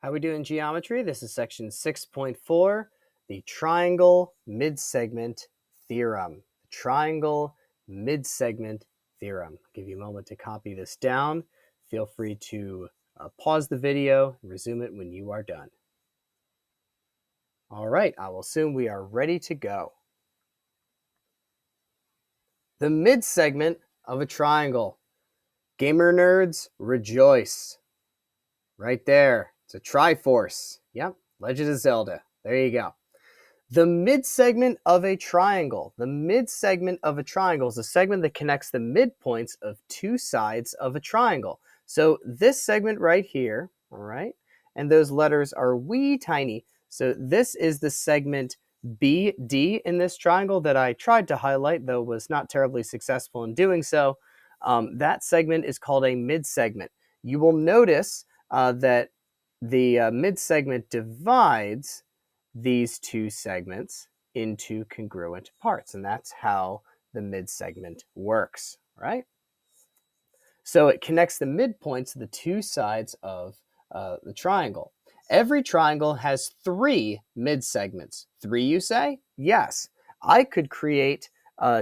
How we do in geometry? This is section 6.4, the triangle midsegment theorem. The triangle midsegment theorem. I'll give you a moment to copy this down. Feel free to pause the video and resume it when you are done. All right, I will assume we are ready to go. The midsegment of a triangle. Gamer nerds, rejoice. Right there. It's a Triforce. Yep, Legend of Zelda. There you go. The midsegment of a triangle. The midsegment of a triangle is a segment that connects the midpoints of two sides of a triangle. So this segment right here, all right, and those letters are wee tiny. So this is the segment BD in this triangle that I tried to highlight, though was not terribly successful in doing so. That segment is called a midsegment. You will notice that the midsegment divides these two segments into congruent parts, and that's how the midsegment works, right? So it connects the midpoints of the two sides of the triangle. Every triangle has three midsegments. Three, you say? Yes. I could create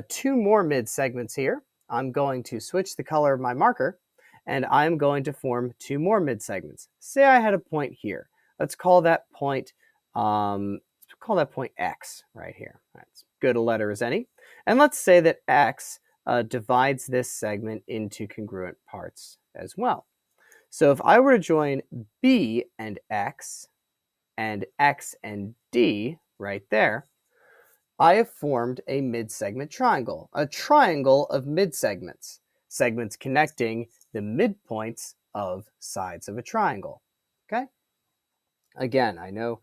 two more midsegments here. I'm going to switch the color of my marker, and I'm going to form two more midsegments. Say I had a point here. Let's call that point X right here. That's good a letter as any. And let's say that X divides this segment into congruent parts as well. So if I were to join B and X and D right there, I have formed a midsegment triangle, a triangle of midsegments, segments connecting the midpoints of sides of a triangle. Okay? Again, I know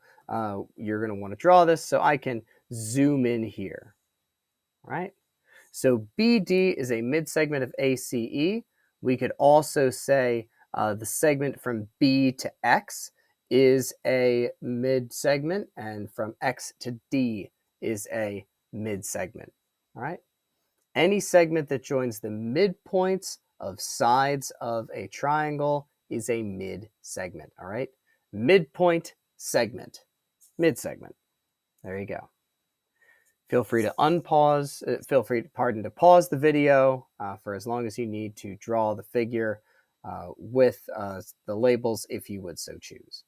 you're going to want to draw this, so I can zoom in here. All right? So BD is a midsegment of ACE. We could also say the segment from B to X is a midsegment, and from X to D is a midsegment. All right. Any segment that joins the midpoints of sides of a triangle is a midsegment. All right. Midpoint segment, midsegment. There you go. Feel free to unpause, to pause the video for as long as you need to draw the figure with the labels if you would so choose.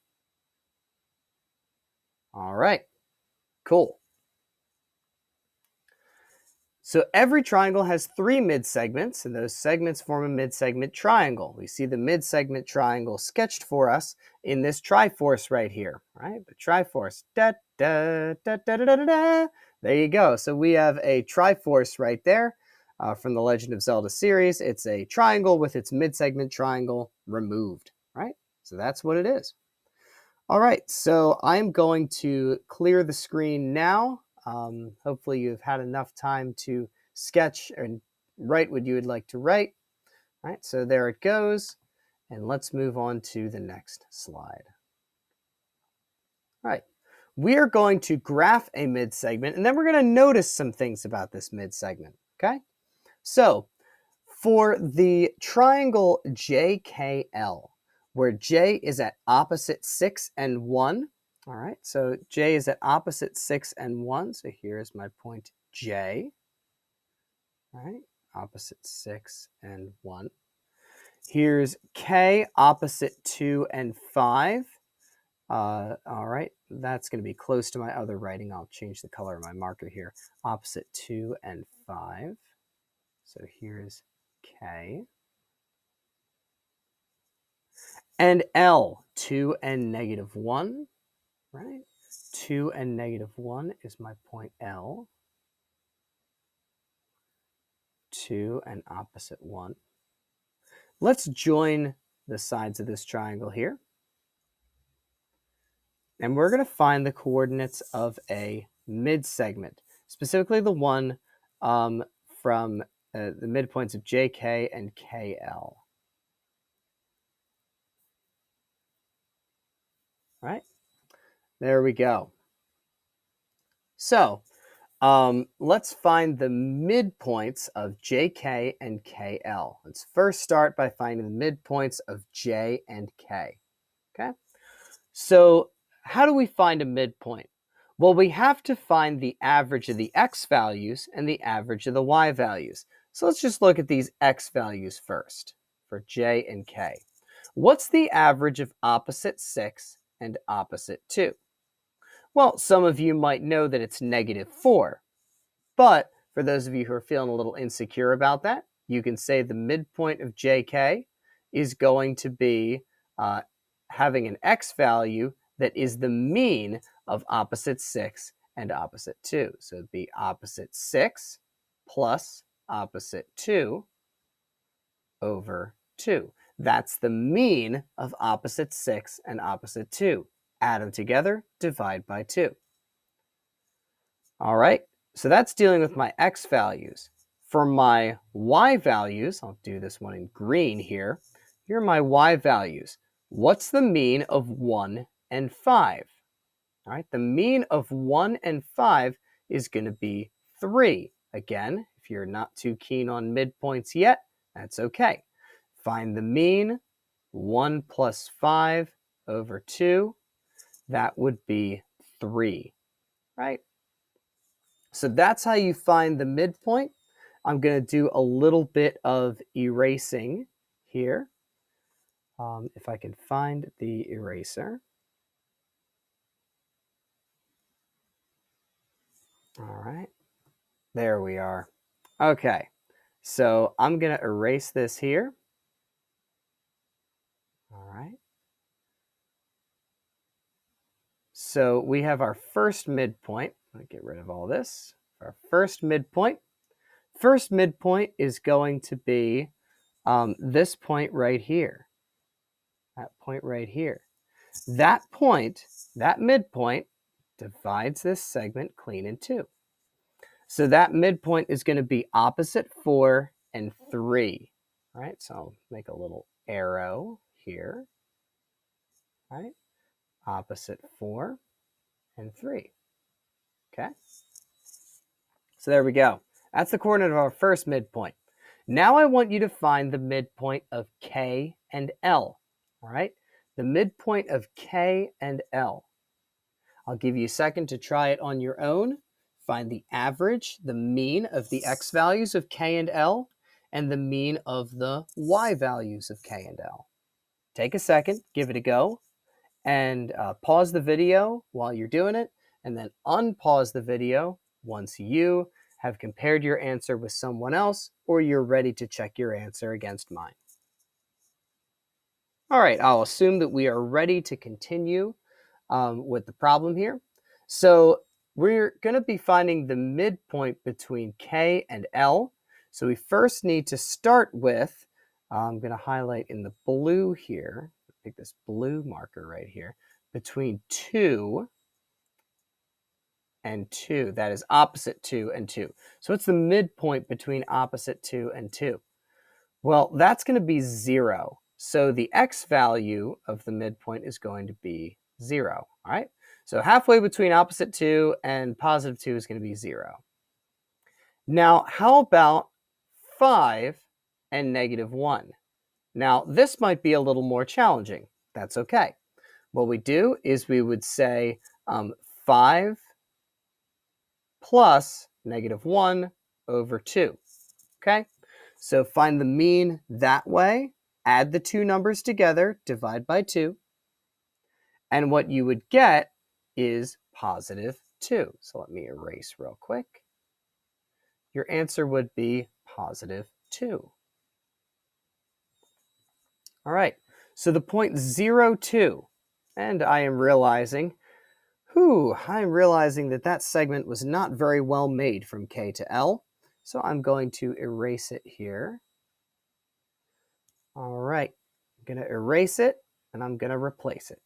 All right, cool. So every triangle has three midsegments, and those segments form a midsegment triangle. We see the midsegment triangle sketched for us in this Triforce right here, right? The Triforce, da, da, da, da, da, da, da, da. There you go. So we have a Triforce right there from the Legend of Zelda series. It's a triangle with its midsegment triangle removed, right? So that's what it is. All right, so I'm going to clear the screen now. Hopefully you've had enough time to sketch and write what you would like to write. All right, so there it goes. And let's move on to the next slide. All right, we are going to graph a midsegment, and then we're going to notice some things about this midsegment, okay? So for the triangle JKL, where J is at opposite 6 and 1, all right, so J is at opposite 6 and 1, so here's my point J, all right, opposite 6 and 1. Here's K, opposite 2 and 5. All right, that's going to be close to my other writing. I'll change the color of my marker here. Opposite 2 and 5. So here's K. And L, 2 and negative 1, right? 2 and negative 1 is my point L. 2 and opposite 1. Let's join the sides of this triangle here. And we're going to find the coordinates of a midsegment, specifically the one from the midpoints of JK and KL. Right? There we go. So let's find the midpoints of JK and KL. Let's first start by finding the midpoints of J and K. Okay? So how do we find a midpoint? Well, we have to find the average of the x values and the average of the y values. So let's just look at these x values first for j and k. What's the average of opposite 6 and opposite 2? Well, some of you might know that it's -4, but for those of you who are feeling a little insecure about that, you can say the midpoint of jk is going to be having an x value that is the mean of opposite 6 and opposite 2. So it'd be opposite 6 plus opposite 2 over 2. That's the mean of opposite 6 and opposite 2. Add them together, divide by 2. All right, so that's dealing with my x values. For my y values, I'll do this one in green here. Here are my y values. What's the mean of 1 and 5? All right, the mean of 1 and 5 is going to be 3. Again, if you're not too keen on midpoints yet, that's okay. Find the mean, 1 plus 5 over 2. That would be 3, right? So that's how you find the midpoint. I'm going to do a little bit of erasing here. If I can find the eraser. All right, there we are. Okay, so I'm going to erase this here. All right. So we have our first midpoint. Let me get rid of all this. Our first midpoint. First midpoint is going to be this point right here. That point right here. That point, that midpoint, divides this segment clean in two. So that midpoint is going to be opposite 4 and 3. All right, so I'll make a little arrow here. All right, opposite 4 and 3. Okay, so there we go. That's the coordinate of our first midpoint. Now I want you to find the midpoint of K and L. All right, the midpoint of K and L. I'll give you a second to try it on your own. Find the average, the mean of the x values of K and L, and the mean of the y values of K and L. Take a second, give it a go, and pause the video while you're doing it, and then unpause the video once you have compared your answer with someone else or you're ready to check your answer against mine. All right, I'll assume that we are ready to continue with the problem here. So we're going to be finding the midpoint between K and L. So we first need to start with, I'm going to highlight in the blue here, pick this blue marker right here, between 2 and 2. That is opposite 2 and 2. So what's the midpoint between opposite 2 and 2? Well, that's going to be 0. So the x value of the midpoint is going to be 0. All right. So halfway between opposite 2 and positive 2 is going to be 0. Now, how about 5 and -1? Now, this might be a little more challenging. That's okay. What we do is we would say 5 plus -1 over 2. Okay? So find the mean that way, add the two numbers together, divide by 2, and what you would get is positive 2. So let me erase real quick. Your answer would be positive 2. All right, so the point 0, 2, and I am realizing that that segment was not very well made from K to L, so I'm going to erase it here. All right, I'm going to erase it, and I'm going to replace it.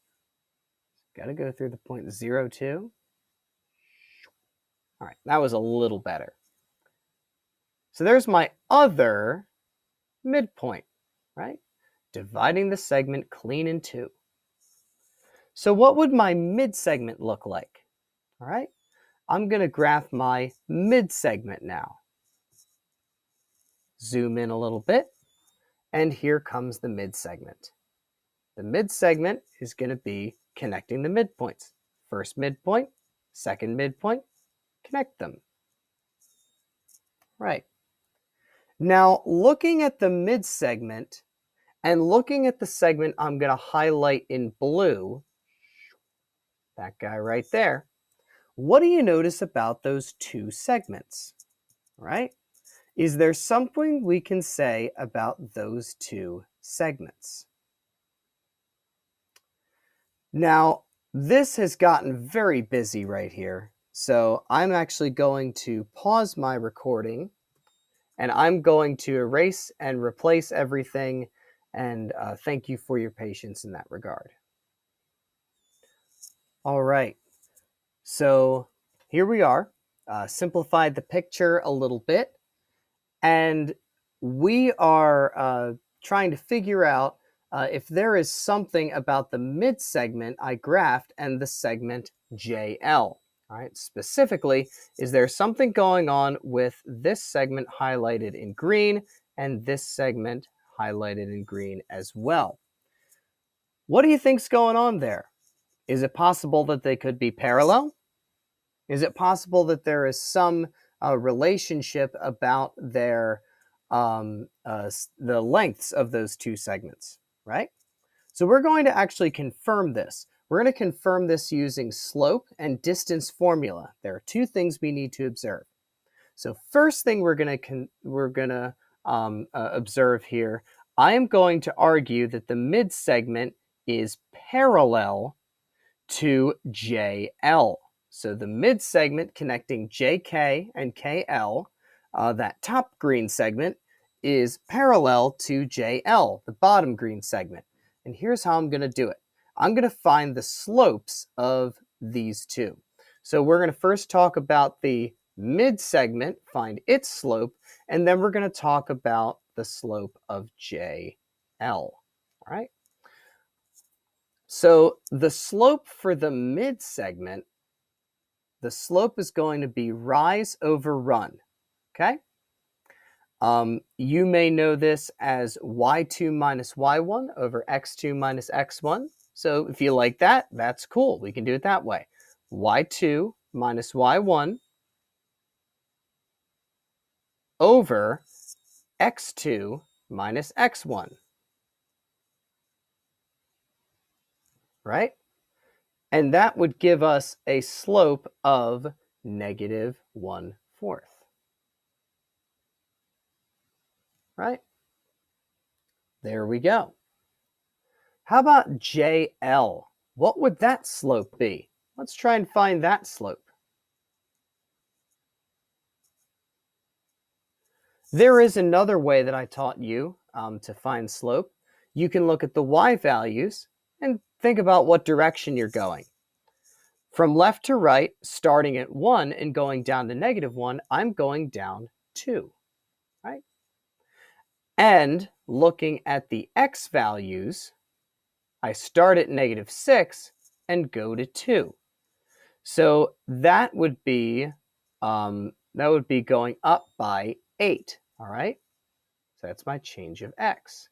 Got to go through the point 0, 2. All right, that was a little better. So there's my other midpoint, right? Dividing the segment clean in two. So what would my mid-segment look like? All right, I'm going to graph my mid-segment now. Zoom in a little bit, and here comes the mid-segment. The mid-segment is going to be connecting the midpoints. First midpoint, second midpoint, connect them. Right. Now, looking at the mid-segment and looking at the segment I'm going to highlight in blue, that guy right there, what do you notice about those two segments? Right? Is there something we can say about those two segments? Now, this has gotten very busy right here, so I'm actually going to pause my recording and I'm going to erase and replace everything, and thank you for your patience in that regard. All right, so here we are, simplified the picture a little bit, and we are trying to figure out if there is something about the mid segment I graphed and the segment JL. All right, specifically, is there something going on with this segment highlighted in green and this segment highlighted in green as well? What do you think's going on there? Is it possible that they could be parallel? Is it possible that there is some relationship about their the lengths of those two segments, right? So we're going to actually confirm this. We're going to confirm this using slope and distance formula. There are two things we need to observe. So first thing we're going to observe here, I am going to argue that the mid segment is parallel to JL. So the mid segment connecting JK and KL, that top green segment, is parallel to JL, the bottom green segment. And here's how I'm going to do it. I'm going to find the slopes of these two. So we're going to first talk about the mid segment, find its slope, and then we're going to talk about the slope of JL. All right. So the slope for the mid segment, the slope is going to be rise over run, okay? You may know this as y2 minus y1 over x2 minus x1. So if you like that, that's cool. We can do it that way. y2 minus y1 over x2 minus x1, right? And that would give us a slope of negative 1/4. Right? There we go. How about JL? What would that slope be? Let's try and find that slope. There is another way that I taught you to find slope. You can look at the y values and think about what direction you're going. From left to right, starting at 1 and going down to -1, I'm going down 2, right? And looking at the x values, I start at -6 and go to 2. So that would be going up by 8, all right? So that's my change of x.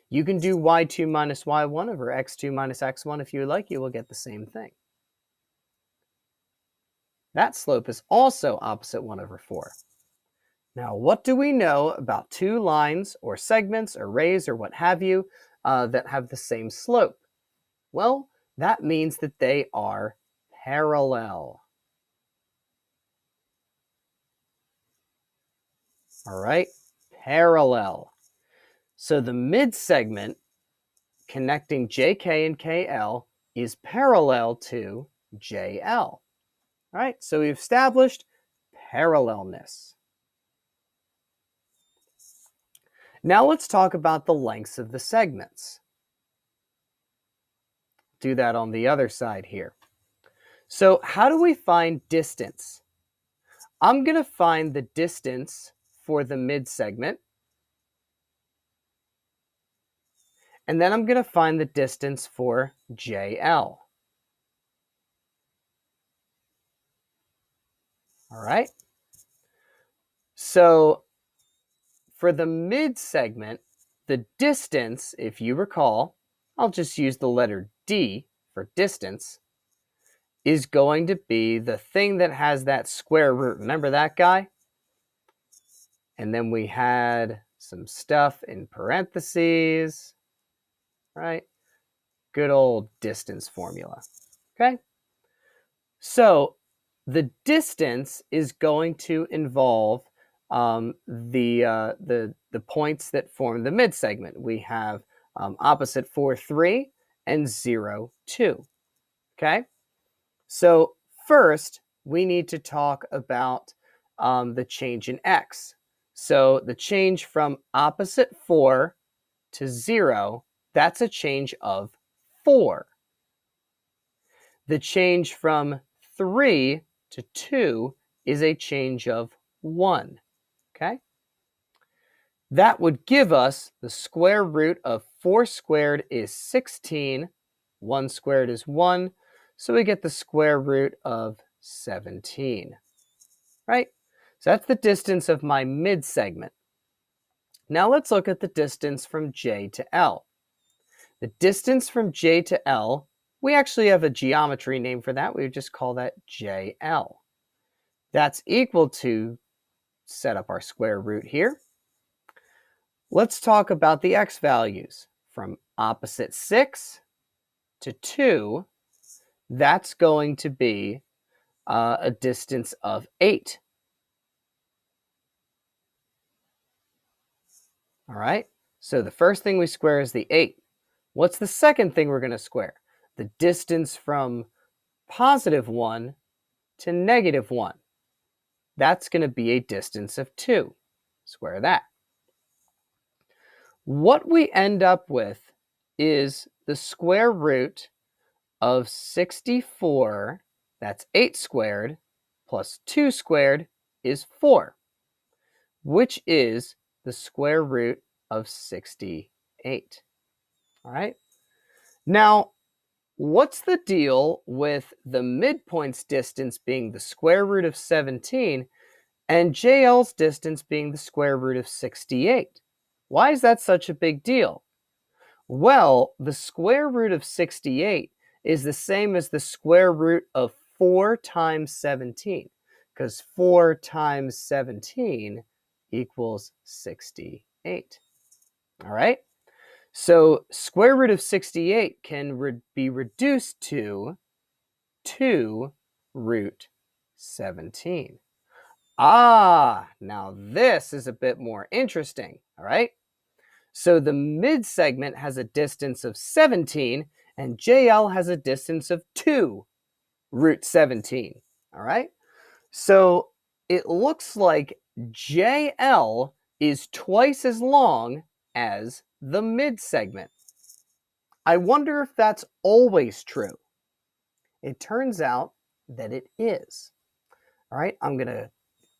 You can do y2 minus y1 over x2 minus x1 if you like. You will get the same thing. That slope is also opposite 1/4. Now, what do we know about two lines or segments or rays or what have you that have the same slope? Well, that means that they are parallel. All right, parallel. So the mid segment connecting JK and KL is parallel to JL. All right, so we've established parallelness. Now let's talk about the lengths of the segments. Do that on the other side here. So how do we find distance? I'm going to find the distance for the mid segment, and then I'm going to find the distance for JL. All right. So for the mid segment, the distance, if you recall, I'll just use the letter D for distance, is going to be the thing that has that square root. Remember that guy? And then we had some stuff in parentheses, right? Good old distance formula, okay? So the distance is going to involve the points that form the mid-segment. We have opposite 4, 3, and 0, 2, okay? So first, we need to talk about the change in x. So the change from opposite 4 to 0, that's a change of 4. The change from 3 to 2 is a change of 1, okay? That would give us the square root of 4 squared is 16, 1 squared is 1, so we get the square root of 17, right? So that's the distance of my mid-segment. Now let's look at the distance from J to L. The distance from J to L, we actually have a geometry name for that. We would just call that JL. That's equal to, set up our square root here. Let's talk about the x values. From opposite 6 to 2, that's going to be a distance of 8. All right, so the first thing we square is the 8. What's the second thing we're going to square? The distance from positive 1 to negative 1. That's going to be a distance of 2. Square that. What we end up with is the square root of 64, that's 8 squared, plus 2 squared is 4, which is the square root of 68. All right. Now, what's the deal with the midpoint's distance being the square root of 17 and JL's distance being the square root of 68? Why is that such a big deal? Well, the square root of 68 is the same as the square root of 4 times 17, because 4 times 17 equals 68. All right? So square root of 68 can be reduced to 2 root 17. Ah, now this is a bit more interesting, all right? So the mid-segment has a distance of 17, and JL has a distance of 2 root 17, all right? So it looks like JL is twice as long as the mid-segment. I wonder if that's always true. It turns out that it is. All right, I'm going to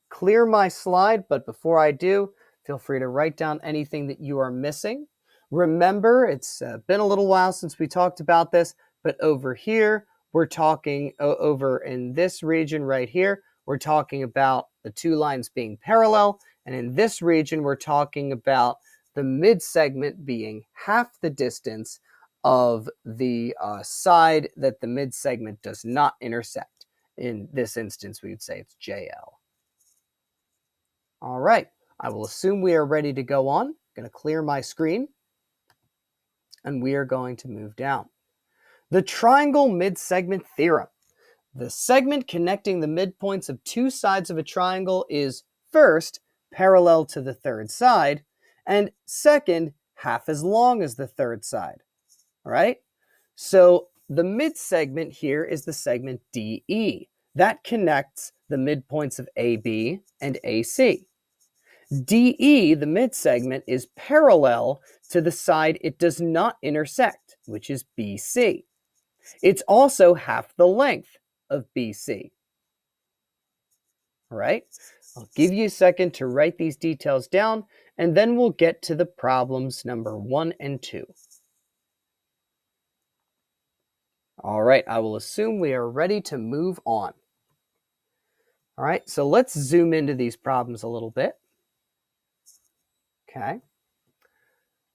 clear my slide, but before I do, feel free to write down anything that you are missing. Remember, it's been a little while since we talked about this, but over here, we're talking over in this region right here, we're talking about the two lines being parallel, and in this region, we're talking about the mid-segment being half the distance of the side that the mid-segment does not intersect. In this instance, we would say it's JL. All right, I will assume we are ready to go on. I'm going to clear my screen, and we are going to move down. The triangle mid-segment theorem. The segment connecting the midpoints of two sides of a triangle is first parallel to the third side, and second half as long as the third side. All right, so the mid-segment here is the segment DE. That connects the midpoints of AB and AC. DE, the mid-segment, is parallel to the side it does not intersect, which is BC. It's also half the length of BC. All right, I'll give you a second to write these details down, and then we'll get to the problems number 1 and 2. All right, I will assume we are ready to move on. All right, so let's zoom into these problems a little bit. Okay.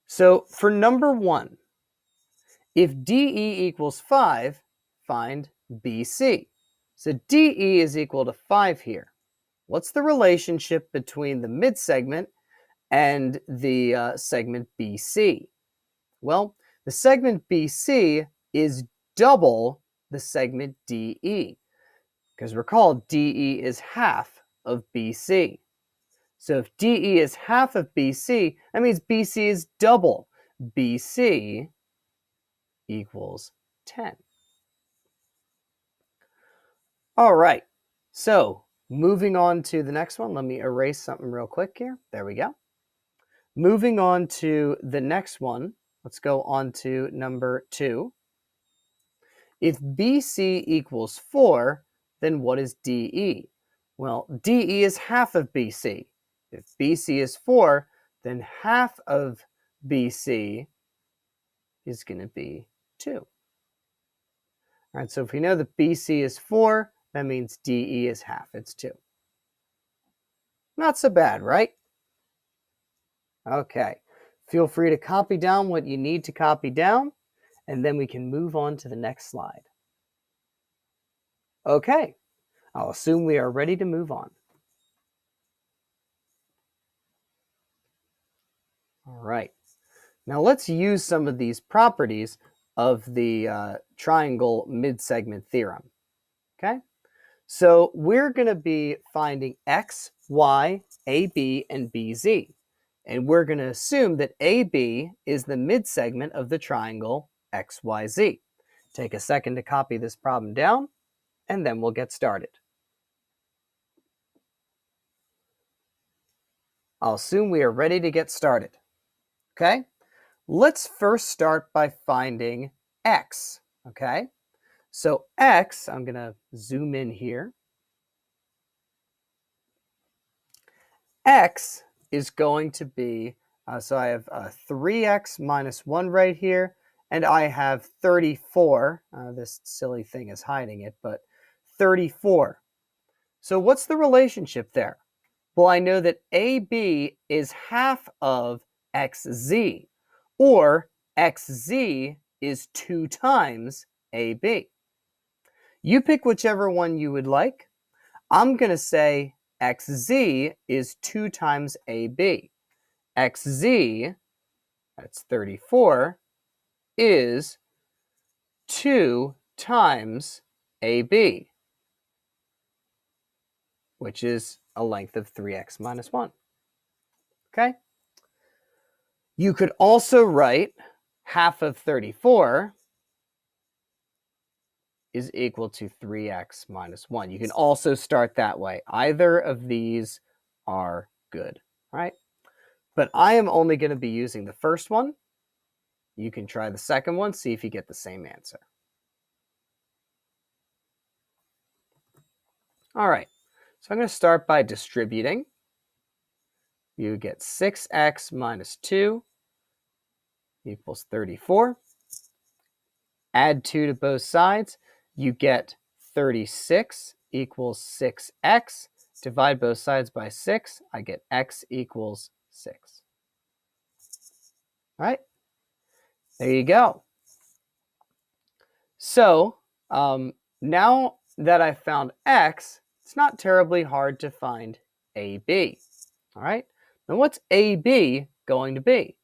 So for number 1, If DE equals 5, find BC. So DE is equal to 5 here. What's the relationship between the midsegment and the segment BC? Well, the segment BC is double the segment DE, because recall, DE is half of BC. So if DE is half of BC, that means BC is double. BC equals 10. All right, so moving on to the next one. Let me erase something real quick here. There we go. Moving on to the next one, let's go on to number 2. If BC equals 4, then what is DE? Well, DE is half of BC. If BC is 4, then half of BC is going to be 2. All right, so if we know that BC is 4, that means DE is half. It's 2. Not so bad, right? Okay, feel free to copy down what you need to copy down, and then we can move on to the next slide. Okay, I'll assume we are ready to move on. All right, now let's use some of these properties of the triangle midsegment theorem. Okay, so we're going to be finding x, y, AB, and BZ. And we're going to assume that AB is the midsegment of the triangle XYZ. Take a second to copy this problem down, and then we'll get started. I'll assume we are ready to get started. Okay, let's first start by finding x. Okay, so x, I'm going to zoom in here. X is going to be, so I have 3x minus 1 right here, and I have 34. This silly thing is hiding it, but 34. So what's the relationship there? Well, I know that AB is half of XZ, or XZ is 2 times AB. You pick whichever one you would like. I'm going to say XZ is 2 times AB. XZ, that's 34, is 2 times AB, which is a length of 3x minus 1. Okay? You could also write half of 34 is equal to 3x minus 1. You can also start that way. Either of these are good, right? But I am only going to be using the first one. You can try the second one, see if you get the same answer. All right, so I'm going to start by distributing. You get 6x minus 2 equals 34. Add 2 to both sides. You get 36 equals 6x. Divide both sides by 6. I get x equals 6. All right, there you go. So now that I found x, it's not terribly hard to find AB. All right, now what's AB going to be?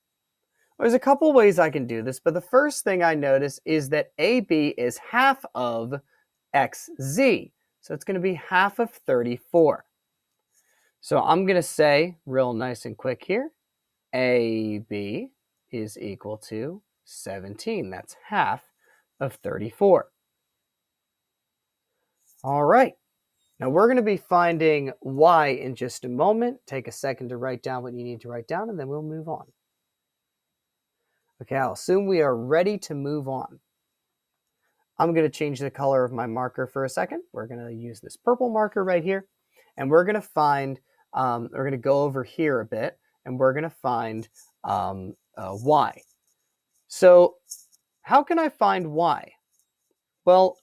There's a couple ways I can do this, but the first thing I notice is that AB is half of XZ. So it's going to be half of 34. So I'm going to say, real nice and quick here, AB is equal to 17. That's half of 34. All right. Now we're going to be finding y in just a moment. Take a second to write down what you need to write down, and then we'll move on. Okay, I'll assume we are ready to move on. I'm going to change the color of my marker for a second. We're going to use this purple marker right here, and we're going to find, we're going to go over here a bit, and we're going to find y. So how can I find y? Well,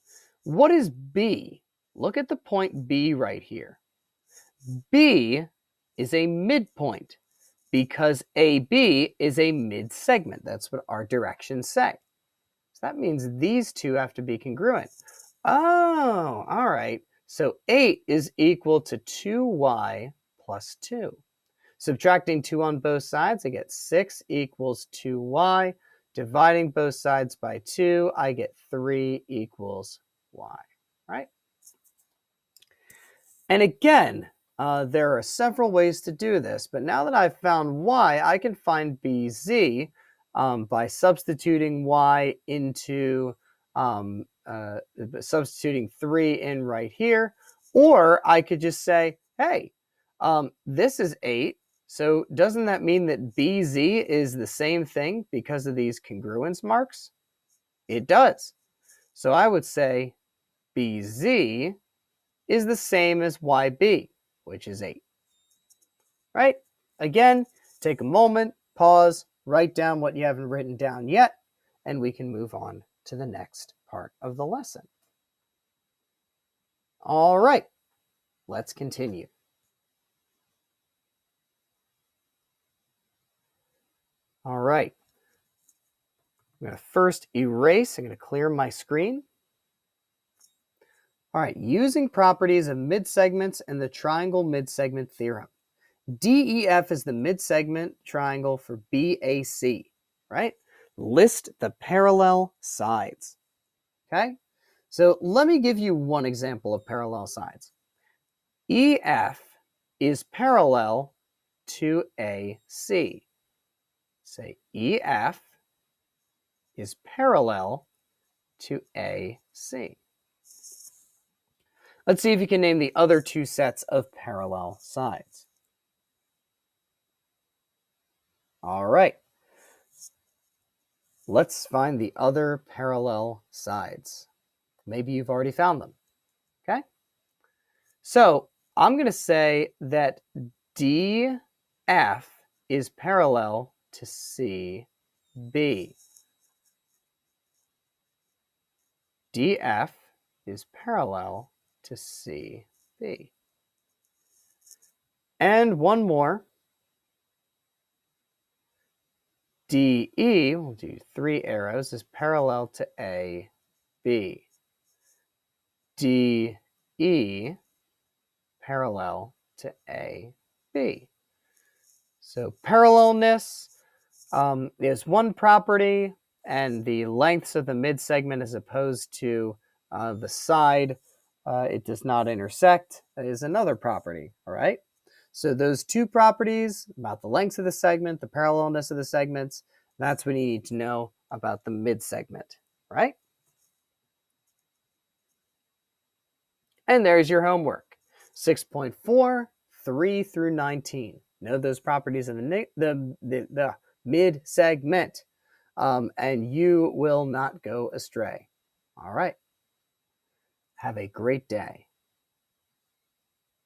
what is B? Look at the point B right here. B is a midpoint because AB is a mid-segment. That's what our directions say. So that means these two have to be congruent. Oh, all right. So 8 is equal to 2y plus 2. Subtracting 2 on both sides, I get 6 equals 2y. Dividing both sides by 2, I get 3 equals y, right? And again, there are several ways to do this, but now that I've found y, I can find bz by substituting y into, substituting 3 in right here, or I could just say, hey, this is 8, so doesn't that mean that bz is the same thing because of these congruence marks? It does. So I would say bz is the same as yb, which is 8. Right? Again, take a moment, pause, write down what you haven't written down yet, and we can move on to the next part of the lesson. All right, let's continue. All right. I'm going to first erase. I'm going to clear my screen. All right, using properties of midsegments and the triangle midsegment theorem. DEF is the midsegment triangle for BAC, right? List the parallel sides, okay? So let me give you one example of parallel sides. EF is parallel to AC. Say EF is parallel to AC. Let's see if you can name the other two sets of parallel sides. All right. Let's find the other parallel sides. Maybe you've already found them, okay? So I'm going to say that DF is parallel to CB. DF is parallel to CB. And one more. DE, we'll do 3 arrows, is parallel to AB. DE parallel to AB. So parallelness is one property, and the lengths of the midsegment as opposed to the side it does not intersect is another property, all right? So those two properties about the lengths of the segment, the parallelness of the segments, that's what you need to know about the midsegment, right? And there's your homework. 6.4, 3 through 19. Know those properties of the mid-segment, and you will not go astray. All right. Have a great day.